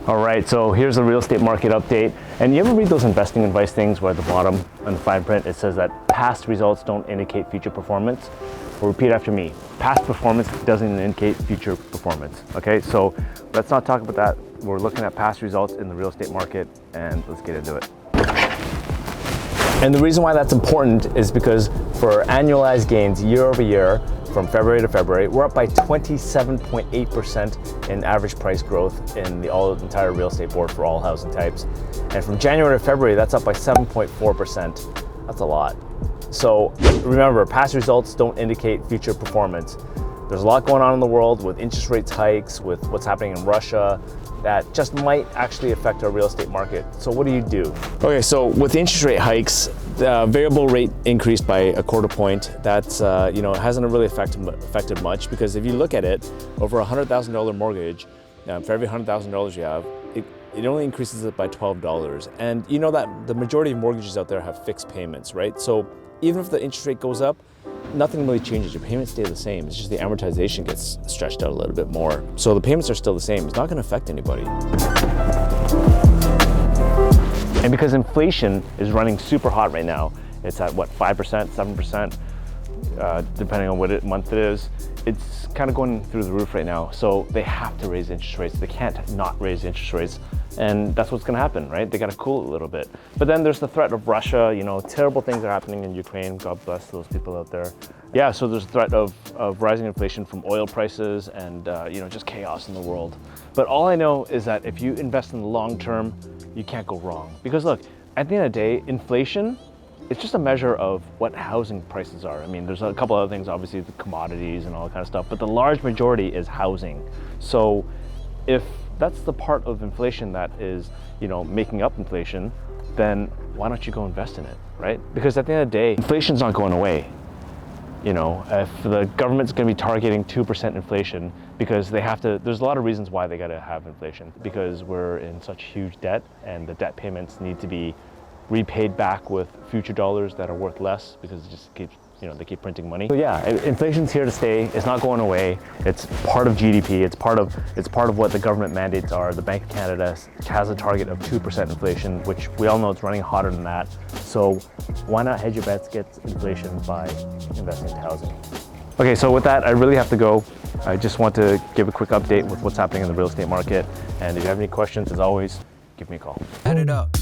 All right, so here's the real estate market update. And you ever read those investing advice things where at the bottom on the fine print it says that past results don't indicate future performance? Well, repeat after me. Past performance doesn't indicate future performance. Okay, so let's not talk about that. We're looking at past results in the real estate market, and let's get into it. And the reason why that's important is because for annualized gains year over year, from February to February, we're up by 27.8% in average price growth in the entire real estate board for all housing types. And from January to February, that's up by 7.4%. That's a lot. So remember, past results don't indicate future performance. There's a lot going on in the world with interest rates hikes, with what's happening in Russia, that just might actually affect our real estate market. So what do you do? Okay, so with interest rate hikes, the variable rate increased by a quarter point. That's, hasn't really affected much, because if you look at it, over a $100,000 mortgage, for every $100,000 you have, it only increases it by $12. And you know that the majority of mortgages out there have fixed payments, right? So even if the interest rate goes up, nothing really changes. Your payments stay the same. It's just the amortization gets stretched out a little bit more. So the payments are still the same. It's not going to affect anybody. And because inflation is running super hot right now, it's at what, 5%, 7%, depending on what month it is. It's kind of going through the roof right now. So they have to raise interest rates. They can't not raise interest rates. And that's what's going to happen, right? They got to cool it a little bit. But then there's the threat of Russia. Terrible things are happening in Ukraine. God bless those people out there. Yeah, so there's a threat of rising inflation from oil prices and just chaos in the world. But all I know is that if you invest in the long term, you can't go wrong. Because look, at the end of the day, inflation, it's just a measure of what housing prices are. I mean, there's a couple other things, obviously, the commodities and all that kind of stuff, but the large majority is housing. So if that's the part of inflation that is, making up inflation, then why don't you go invest in it, right? Because at the end of the day, inflation's not going away. If the government's going to be targeting 2% inflation because they have to, there's a lot of reasons why they got to have inflation, because we're in such huge debt and the debt payments need to be repaid back with future dollars that are worth less because it just keeps, they keep printing money. So yeah, inflation's here to stay. It's not going away. It's part of GDP. It's part of what the government mandates are. The Bank of Canada has a target of 2% inflation, which we all know it's running hotter than that. So why not hedge your bets against inflation by investing in housing? Okay, so with that, I really have to go. I just want to give a quick update with what's happening in the real estate market. And if you have any questions, as always, give me a call. Add it up.